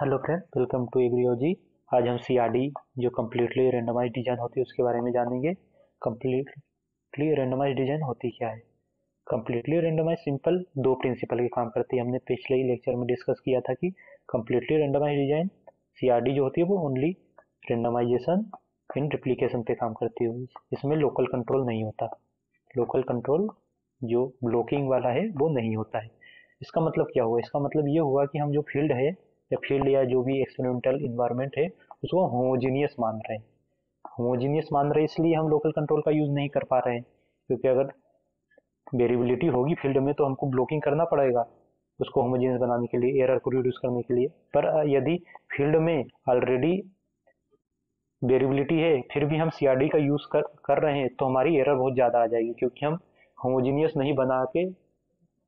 Hello friend, welcome to एग्रीओजी। आज हम सीआरडी जो कम्प्लीटली रेंडमाइज डिजाइन होती है उसके बारे में जानेंगे। कम्प्लीटली रेंडमाइज डिजाइन होती क्या है? कम्प्लीटली रेंडमाइज सिंपल दो प्रिंसिपल के काम करती है। हमने पिछले ही लेक्चर में डिस्कस किया था कि कम्प्लीटली रेंडमाइज डिजाइन सीआरडी जो होती है वो ओनली रेंडमाइजेशन इन रिप्लिकेशन पे काम करती है। इसमें लोकल कंट्रोल नहीं होता। लोकल कंट्रोल जो ब्लॉकिंग वाला है वो नहीं होता है। इसका मतलब क्या हुआ? इसका मतलब ये हुआ कि हम जो फील्ड है या फील्ड या जो भी एक्सपेरिमेंटल इन्वायरमेंट है उसको होमोजीनियस मान रहे हैं। होमोजीनियस मान रहे हैं इसलिए हम लोकल कंट्रोल का यूज नहीं कर पा रहे हैं, क्योंकि अगर वेरिएबिलिटी होगी फील्ड में तो हमको ब्लॉकिंग करना पड़ेगा उसको होमोजीनियस बनाने के लिए, एरर को रिड्यूस करने के लिए। पर यदि फील्ड में ऑलरेडी वेरिएबिलिटी है फिर भी हम सीआरडी का यूज कर रहे हैं तो हमारी एरर बहुत ज़्यादा आ जाएगी, क्योंकि हम होमोजीनियस नहीं बना के,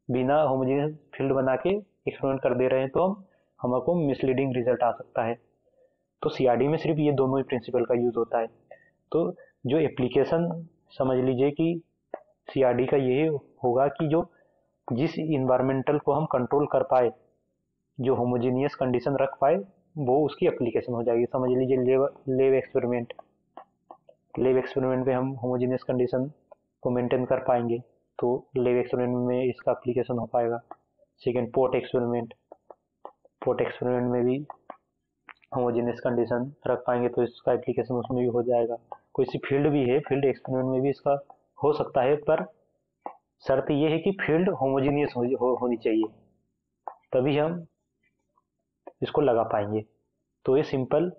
बिना होमोजीनियस फील्ड बना के एक्सपेरिमेंट कर दे रहे हैं तो हमको मिसलीडिंग रिजल्ट आ सकता है। तो सीआरडी में सिर्फ ये दोनों ही प्रिंसिपल का यूज होता है। तो जो एप्लीकेशन समझ लीजिए कि सीआरडी का ये होगा कि जो जिस इन्वायरमेंटल को हम कंट्रोल कर पाए, जो होमोजीनियस कंडीशन रख पाए, वो उसकी एप्लीकेशन हो जाएगी। समझ लीजिए लेव एक्सपेरिमेंट। लेव एक्सपेरिमेंट में हम होमोजीनियस कंडीशन को मेंटेन कर पाएंगे तो लेव एक्सपेरिमेंट में इसका एप्लीकेशन हो पाएगा। Second, port experiment. Port experiment में भी होमोजेनियस कंडीशन रख पाएंगे तो इसका एप्लीकेशन उसमें भी हो जाएगा। कोई सी फील्ड भी है, फील्ड एक्सपेरिमेंट में भी इसका हो सकता है, पर शर्त यह है कि फील्ड होमोजेनियस होनी चाहिए, तभी हम इसको लगा पाएंगे। तो ये सिंपल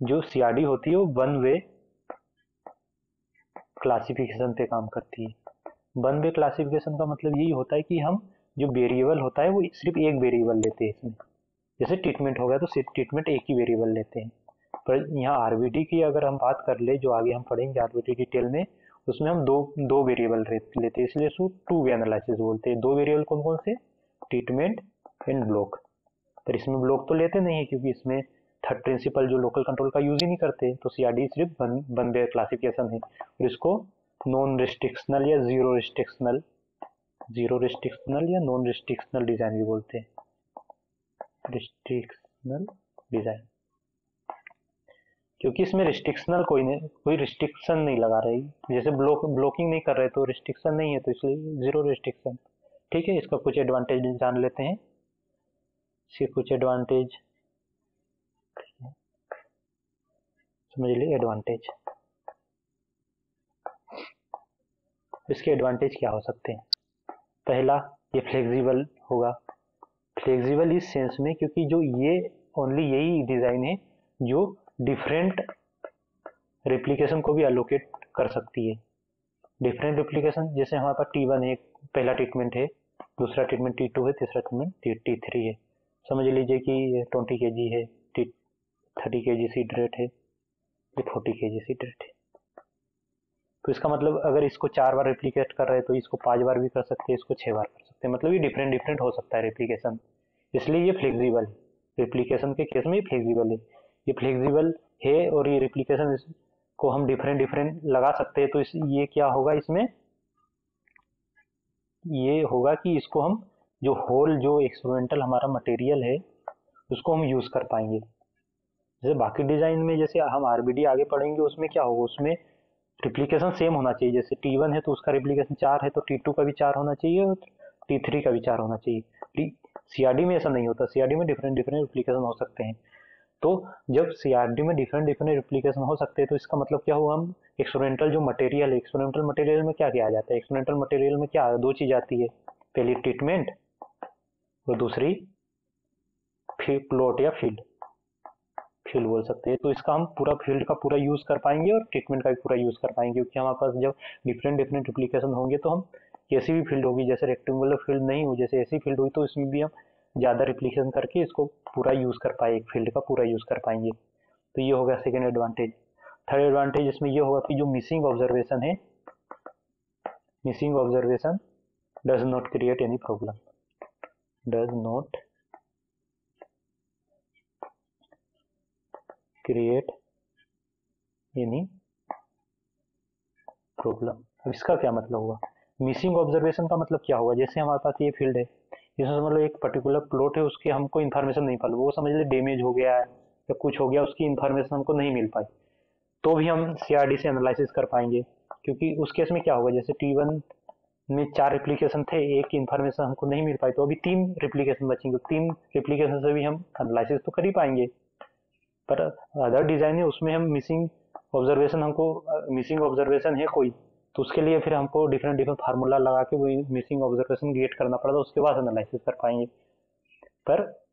जो सीआरडी होती है वो वन वे क्लासिफिकेशन पे काम करती है। वन वे क्लासिफिकेशन का मतलब यही होता है कि हम जो वेरिएबल होता है वो सिर्फ एक वेरिएबल लेते हैं इसमें। जैसे ट्रीटमेंट हो गया तो सिर्फ ट्रीटमेंट एक ही वेरिएबल लेते हैं। पर यहाँ आरबीटी की अगर हम बात कर ले, जो आगे हम पढ़ेंगे आरबीटी डिटेल में, उसमें हम दो वेरिएबल लेते हैं, इसलिए उसको टू वे एनालिसिस बोलते हैं। दो वेरिएबल कौन कौन से? Treatment and block. पर इसमें ब्लॉक तो लेते नहीं है, क्योंकि इसमें थर्ड प्रिंसिपल जो लोकल कंट्रोल का यूज ही नहीं करते। तो सीआरडी सिर्फ वन वे क्लासिफिकेशन है, और इसको नॉन रिस्ट्रिक्शनल या जीरो रिस्ट्रिक्शनल या नॉन रिस्ट्रिक्शनल डिजाइन भी बोलते हैं। रिस्ट्रिक्शनल डिजाइन, क्योंकि इसमें रिस्ट्रिक्शनल कोई रिस्ट्रिक्शन नहीं लगा रही। जैसे ब्लॉकिंग नहीं कर रहे तो रिस्ट्रिक्शन नहीं है, तो इसलिए जीरो रिस्ट्रिक्शन। ठीक है, इसका कुछ एडवांटेज जान लेते हैं। इसके कुछ एडवांटेज समझ लिए। एडवांटेज, इसके एडवांटेज क्या हो सकते हैं? पहला, ये फ्लेक्सिबल होगा। फ्लेक्सिबल इस सेंस में क्योंकि जो ये ओनली यही डिजाइन है जो डिफरेंट रेप्लिकेशन को भी अलोकेट कर सकती है। डिफरेंट रेप्लिकेशन, जैसे हमारे पास T1 है, पहला ट्रीटमेंट है, दूसरा ट्रीटमेंट T2 है, तीसरा ट्रीटमेंट T3 है। समझ लीजिए कि 20 kg है, 30 kg सीड रेट है, ये 40 kg सीड रेट है। तो इसका मतलब अगर इसको 4 बार रेप्लिकेट कर रहे हैं तो इसको 5 बार भी कर सकते हैं, इसको 6 बार कर सकते हैं। मतलब ये डिफरेंट हो सकता है रेप्लिकेशन, इसलिए ये फ्लेक्सिबल है। रेप्लिकेशन के केस में ये फ्लेक्सिबल है। ये फ्लेक्सिबल है और ये रेप्लिकेशन को हम डिफरेंट लगा सकते हैं। तो ये क्या होगा इसमें? ये होगा कि इसको हम जो होल जो एक्सपेरिमेंटल हमारा मटेरियल है उसको हम यूज कर पाएंगे। जैसे बाकी डिजाइन में, जैसे हम आरबीडी आगे पढ़ेंगे, उसमें क्या होगा, उसमें रिप्लिकेशन सेम होना चाहिए। जैसे T1 है तो उसका रिप्लिकेशन 4 है तो T2 का भी 4 होना चाहिए और T3 का भी 4 होना चाहिए। सीआरडी में ऐसा नहीं होता। सीआरडी में डिफरेंट रिप्लिकेशन हो सकते हैं। तो जब सीआरडी में डिफरेंट रिप्लिकेशन हो सकते हैं तो इसका मतलब क्या हुआ? हम एक्सपेरिमेंटल जो मटेरियल है, एक्सपेरिमेंटल मटेरियल में क्या किया जाता है? एक्सपेरिमेंटल मटेरियल में क्या दो चीज आती है, पहली ट्रीटमेंट और दूसरी प्लॉट या फील्ड बोल सकते हैं। तो इसका हम पूरा फील्ड का पूरा यूज कर पाएंगे और ट्रीटमेंट का भी पूरा यूज कर पाएंगे, क्योंकि हमारे पास जब डिफरेंट एप्लीकेशन होंगे तो हम कैसी भी फील्ड होगी, जैसे रेक्टेंगुलर फील्ड नहीं हो, जैसे ऐसी फील्ड हुई तो इसमें भी हम ज्यादा रिप्लिकेशन करके इसको पूरा यूज कर पाए, एक फील्ड का पूरा यूज कर पाएंगे। तो ये हो गया सेकेंड एडवांटेज। थर्ड एडवांटेज इसमें ये होगा कि जो मिसिंग ऑब्जर्वेशन है, missing observation does not create any problem, does not create any problem. अब इसका क्या मतलब हुआ? मिसिंग ऑब्जर्वेशन का मतलब क्या हुआ? जैसे हमारे पास ये फील्ड है, इसमें समझ लो एक पर्टिकुलर प्लॉट है, उसकी हमको इन्फॉर्मेशन नहीं पाई, वो समझ लो डैमेज हो गया है या कुछ हो गया, उसकी इन्फॉर्मेशन हमको नहीं मिल पाई, तो भी हम सीआरडी से एनालिसिस कर पाएंगे। क्योंकि उस केस में क्या होगा, जैसे T1 में 4 रिप्लिकेशन थे, एक की इन्फॉर्मेशन हमको नहीं मिल पाई, तो अभी 3 रिप्लिकेशन बचेंगे, 3 रिप्लिकेशन से भी हम एनालिसिस तो कर ही पाएंगे। पर अदर डिजाइन है, उसमें हम मिसिंग ऑब्जर्वेशन है कोई, तो उसके लिए फिर हमको डिफरेंट फार्मूला लगा के वही मिसिंग ऑब्जर्वेशन गेट करना पड़ता, उसके बाद एनालिसिस कर पाएंगे। पर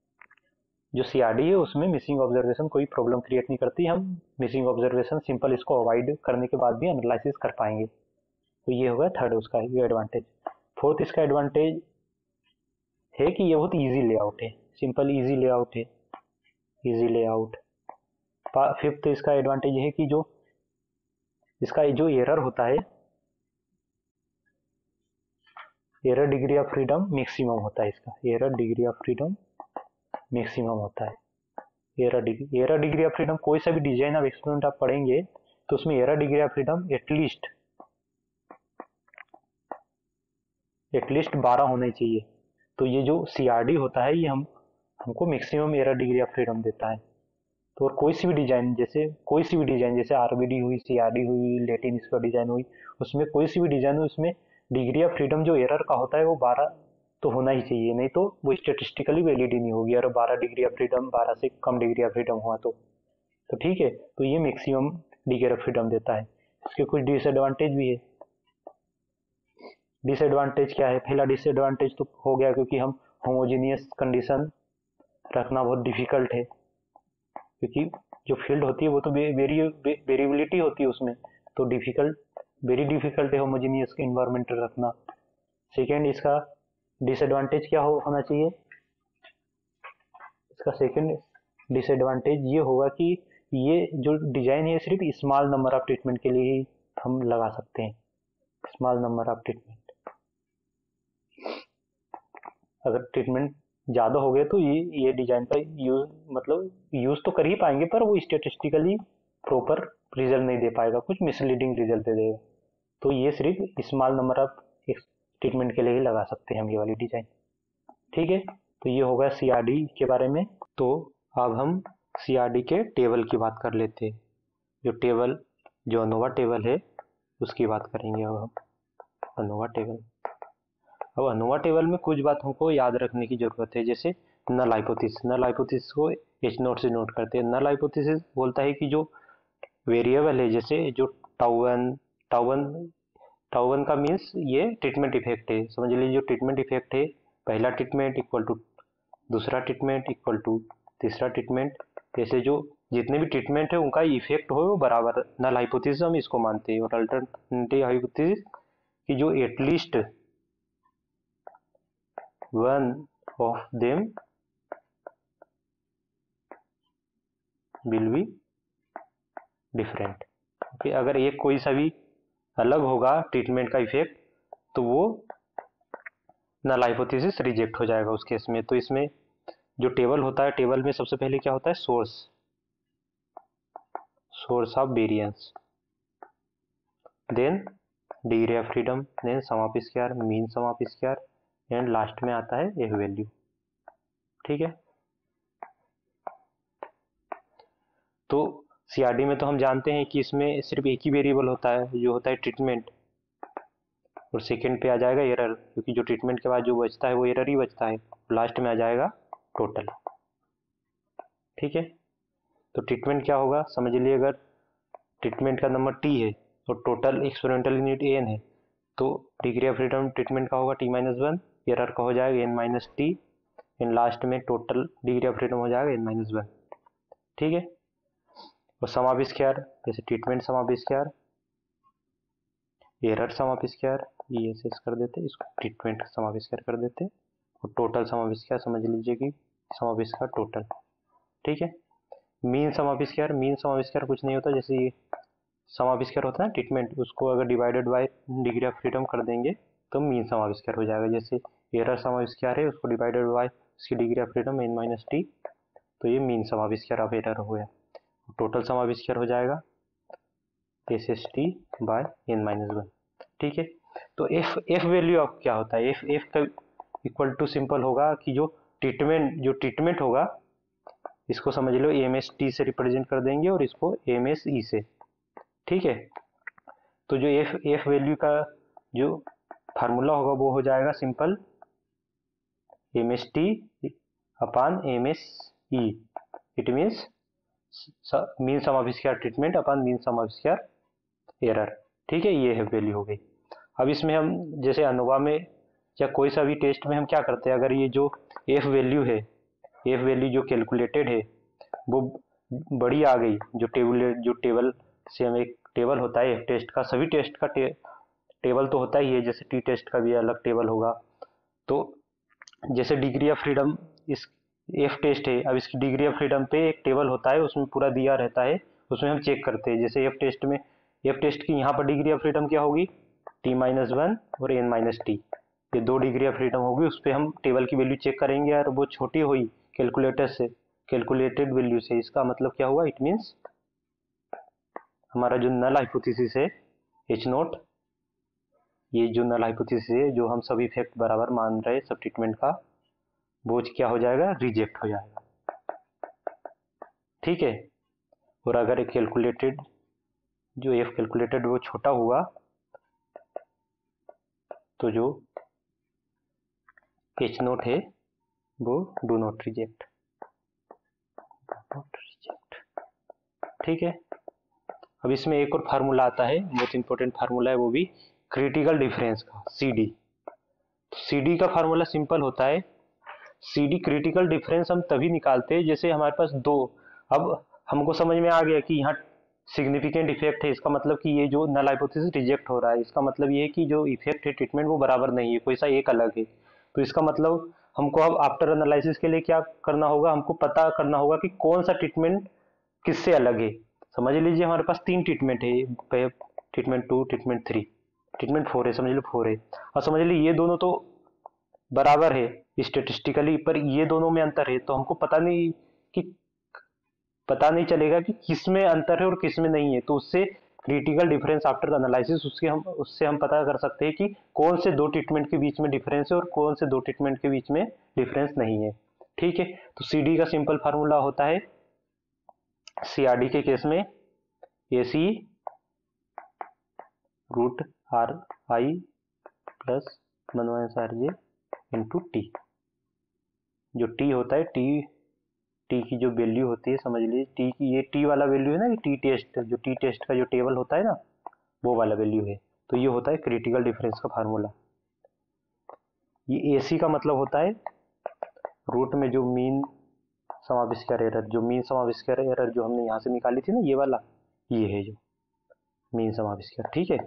जो सीआरडी है उसमें मिसिंग ऑब्जर्वेशन कोई प्रॉब्लम क्रिएट नहीं करती, हम मिसिंग ऑब्जर्वेशन सिंपल इसको अवॉइड करने के बाद भी एनालिसिस कर पाएंगे। तो ये होगा थर्ड उसका ये एडवांटेज। फोर्थ इसका एडवांटेज है कि ये बहुत इजी लेआउट है, सिंपल इजी लेआउट है, इजी लेआउट। फिफ्थ इसका एडवांटेज है कि जो इसका जो एरर होता है, error degree of freedom maximum होता है, इसका error degree of freedom maximum होता है। एरर डिग्री ऑफ फ्रीडम कोई सा भी डिजाइन ऑफ एक्सपेरिमेंट आप पढ़ेंगे तो उसमें error degree of freedom at least 12 होना चाहिए। तो ये जो सीआरडी होता है ये हमको maximum error degree of freedom देता है। तो और कोई सी भी डिजाइन जैसे आरबीडी हुई, सीआरडी हुई, लैटिन इसका डिजाइन हुई, उसमें कोई सी भी डिजाइन हुई, उसमें डिग्री ऑफ फ्रीडम जो एरर का होता है वो 12 तो होना ही चाहिए, नहीं तो वो स्टेटिस्टिकली वैलिड ही नहीं होगी। और 12 डिग्री ऑफ फ्रीडम, 12 से कम डिग्री ऑफ फ्रीडम हुआ तो ठीक है, तो ये मैक्सिमम डिग्री ऑफ फ्रीडम देता है। इसके कुछ डिसएडवांटेज भी है। डिसएडवांटेज क्या है? पहला डिसएडवांटेज तो हो गया क्योंकि हम होमोजीनियस कंडीशन रखना बहुत डिफिकल्ट है, क्योंकि जो फील्ड होती है वो तो वेरिएबिलिटी होती है उसमें, तो वेरी डिफिकल्ट है होमोजीनियस एनवायरनमेंट रखना। सेकेंड इसका डिसएडवांटेज क्या होना चाहिए? इसका सेकेंड डिसएडवांटेज ये होगा कि ये जो डिजाइन है सिर्फ स्मॉल नंबर ऑफ ट्रीटमेंट के लिए ही हम लगा सकते हैं, स्मॉल नंबर ऑफ ट्रीटमेंट। अगर ट्रीटमेंट ज़्यादा हो गए तो ये डिजाइन का यूज तो कर ही पाएंगे, पर वो स्टेटिस्टिकली प्रॉपर रिजल्ट नहीं दे पाएगा, कुछ मिसलीडिंग रिजल्ट दे देगा। तो ये सिर्फ स्मॉल नंबर ऑफ ट्रीटमेंट के लिए ही लगा सकते हैं हम ये वाली डिजाइन। ठीक है, तो ये होगा सीआरडी के बारे में। तो अब हम सीआरडी के टेबल की बात कर लेते हैं। जो अनोवा टेबल है उसकी बात करेंगे अब हम। अनोवा अब अनोवा टेबल में कुछ बात हमको याद रखने की जरूरत है, जैसे नल हाइपोथेसिस को एच नोट से नोट करते हैं। नल हाइपोथेसिस बोलता है कि जो वेरिएबल है, जैसे जो टाउ1 का मीन्स ये ट्रीटमेंट इफेक्ट है। समझ लीजिए जो ट्रीटमेंट इफेक्ट है, पहला ट्रीटमेंट इक्वल टू दूसरा ट्रीटमेंट इक्वल टू तीसरा ट्रीटमेंट, ऐसे जो जितने भी ट्रीटमेंट है उनका इफेक्ट हो वो बराबर, नल हाइपोथेसिस हम इसको मानते हैं। और अल्टरनेटिव हाइपोथेसिस कि जो at least one of them will be different. Okay, अगर एक कोई सा भी अलग होगा ट्रीटमेंट का इफेक्ट तो वो नल हाइपोथेसिस रिजेक्ट हो जाएगा उस केस में। तो इसमें जो टेबल होता है, टेबल में सबसे पहले क्या होता है? Source of variance, then degree of freedom, then sum of square, mean sum of square, and last में आता है एक वैल्यू। ठीक है, तो सीआरडी में तो हम जानते हैं कि इसमें सिर्फ एक ही वेरिएबल होता है, जो होता है ट्रीटमेंट, और सेकंड पे आ जाएगा एरर, क्योंकि जो ट्रीटमेंट के बाद जो बचता है वो एरर ही बचता है। लास्ट में आ जाएगा टोटल। ठीक है, तो ट्रीटमेंट क्या होगा समझ लिए, अगर ट्रीटमेंट का नंबर टी है तो टोटल एक्सपेरिमेंटल यूनिट एन है, तो डिग्री ऑफ फ्रीडम ट्रीटमेंट का होगा t-1, एरर का हो जाएगा n-t, एंड लास्ट में टोटल डिग्री ऑफ फ्रीडम हो जाएगा n-1। ठीक है, और सम ऑफ स्क्वायर, जैसे treatment sum of square, error sum of square, ये ऐसे कर देते, इसको ट्रीटमेंट सम ऑफ स्क्वायर कर देते, और टोटल सम ऑफ स्क्वायर समझ लीजिए कि सम ऑफ स्क्वायर टोटल। ठीक है, मीन सम ऑफ स्क्वायर कुछ नहीं होता, जैसे ये सम ऑफ स्क्वायर होता है ट्रीटमेंट, उसको अगर divided by degree of freedom कर देंगे तो मीन सम ऑफ स्क्वायर हो जाएगा। जैसे एरर सम ऑफ स्क्वायर है, उसको डिवाइडेड बाय उसकी डिग्री ऑफ फ्रीडम n-t, तो ये mean sum of square of error हो गया। टोटल सम ऑफ स्क्वायर हो जाएगा SST बाय n-1। ठीक है, तो एफ वैल्यू ऑफ क्या होता है? एफ का इक्वल टू सिंपल होगा कि जो ट्रीटमेंट होगा इसको समझ लो AMST से रिप्रेजेंट कर देंगे और इसको AMSE से, ठीक है। तो जो एफ वैल्यू का जो फार्मूला होगा वो हो जाएगा simple AMST upon AMSE, it means mean sum of square treatment upon mean sum of square error, ठीक है। ये है वैल्यू हो गई। अब इसमें हम जैसे अनोवा में या कोई सा भी टेस्ट में हम क्या करते हैं, अगर ये जो एफ वैल्यू जो कैलकुलेटेड है वो बड़ी आ गई, जो टेबल से हम एक टेबल होता है एफ टेस्ट का, सभी टेस्ट का टेबल तो होता ही है, जैसे टी टेस्ट का भी अलग टेबल होगा। तो जैसे डिग्री ऑफ फ्रीडम इस एफ टेस्ट है, अब इसकी डिग्री ऑफ फ्रीडम पे एक टेबल होता है, उसमें पूरा दिया रहता है, उसमें हम चेक करते हैं। जैसे एफ टेस्ट की यहाँ पर डिग्री ऑफ फ्रीडम क्या होगी, t-1 और n-t, ये 2 डिग्री ऑफ फ्रीडम होगी। उस पर हम टेबल की वैल्यू चेक करेंगे और वो छोटी हुई कैलकुलेटेड वैल्यू से, इसका मतलब क्या हुआ, इट मीन्स हमारा जो नल हाइपोथेसिस है H0, ये जो नल हाइपोथेसिस है जो हम सभी इफेक्ट बराबर मान रहे सब ट्रीटमेंट का, वो क्या हो जाएगा, रिजेक्ट हो जाएगा, ठीक है। और अगर एक कैलकुलेटेड जो एफ कैलकुलेटेड वो छोटा हुआ तो जो H0 है वो डू नॉट रिजेक्ट, ठीक है। अब इसमें एक और फार्मूला आता है, बहुत इंपॉर्टेंट फार्मूला है वो भी, क्रिटिकल डिफरेंस का, CD। CD का फार्मूला सिंपल होता है, CD क्रिटिकल डिफरेंस हम तभी निकालते हैं जैसे हमारे पास दो, अब हमको समझ में आ गया कि यहाँ सिग्निफिकेंट इफेक्ट है, इसका मतलब कि ये जो नल हाइपोथेसिस रिजेक्ट हो रहा है, इसका मतलब ये है कि जो इफेक्ट है ट्रीटमेंट वो बराबर नहीं है, कोई सा एक अलग है। तो इसका मतलब हमको अब आफ्टर एनालिसिस के लिए क्या करना होगा, हमको पता करना होगा कि कौन सा ट्रीटमेंट किससे अलग है। समझ लीजिए हमारे पास 3 ट्रीटमेंट है, ट्रीटमेंट 2, ट्रीटमेंट 3, ट्रीटमेंट 4 है, समझ लो 4 है। और समझ लीजिए ये दोनों तो बराबर है स्टेटिस्टिकली, पर ये दोनों में अंतर है, तो हमको पता नहीं चलेगा कि किस में अंतर है और किस में नहीं है। तो उससे क्रिटिकल डिफरेंस आफ्टर एनालिसिस उससे हम पता कर सकते हैं कि कौन से 2 ट्रीटमेंट के बीच में डिफरेंस है और कौन से 2 ट्रीटमेंट के बीच में डिफरेंस नहीं है, ठीक है। तो CD का सिंपल फार्मूला होता है CRD के केस में AC root RI plus 1/RJ into T। जो T होता है, T की जो वैल्यू होती है, समझ लीजिए T की ये T वाला वैल्यू है ना, ये T टेस्ट का जो टेबल होता है ना, वो वाला वैल्यू है। तो ये होता है क्रिटिकल डिफरेंस का फार्मूला। ये AC का मतलब होता है रूट में जो mean sum of square error, जो हमने यहाँ से निकाली थी ना, ये वाला, ये है जो मीन सम ऑफ स्क्वायर, ठीक है।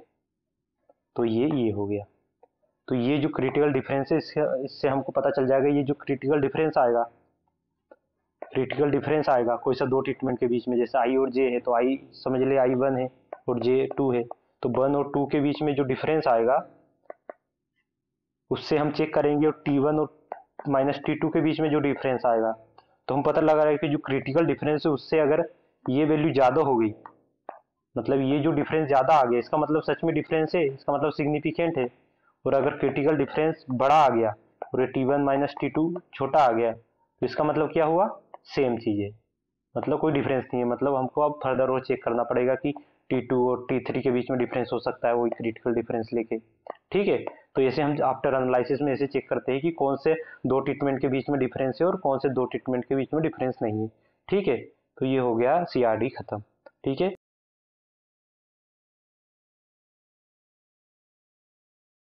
तो ये हो गया। तो ये जो क्रिटिकल डिफरेंस है, इससे हमको पता चल जाएगा, ये जो क्रिटिकल डिफरेंस आएगा कोई सा 2 ट्रीटमेंट के बीच में, जैसे I और J है, तो I समझ ले I1 है और J2 है, तो 1 और 2 के बीच में जो डिफरेंस आएगा उससे हम चेक करेंगे, और T1 और -T2 के बीच में जो डिफरेंस आएगा, तो हम पता लगा रहे हैं कि जो क्रिटिकल डिफरेंस है उससे अगर ये वैल्यू ज़्यादा हो गई, मतलब ये जो डिफरेंस ज़्यादा आ गया, इसका मतलब सच में डिफरेंस है, इसका मतलब सिग्निफिकेंट है। और अगर क्रिटिकल डिफरेंस बड़ा आ गया और ये T1 - T2 छोटा आ गया, तो इसका मतलब क्या हुआ, सेम चीज़ है, मतलब कोई डिफरेंस नहीं है। मतलब हमको अब फर्दर और चेक करना पड़ेगा कि T2 और T3 के बीच में डिफरेंस हो सकता है, वही क्रिटिकल डिफरेंस लेके, ठीक है। तो ऐसे हम आफ्टर एनालिसिस में ऐसे चेक करते हैं कि कौन से 2 ट्रीटमेंट के बीच में डिफरेंस है और कौन से 2 ट्रीटमेंट के बीच में डिफरेंस नहीं है, ठीक है। तो ये हो गया CRD खत्म, ठीक है।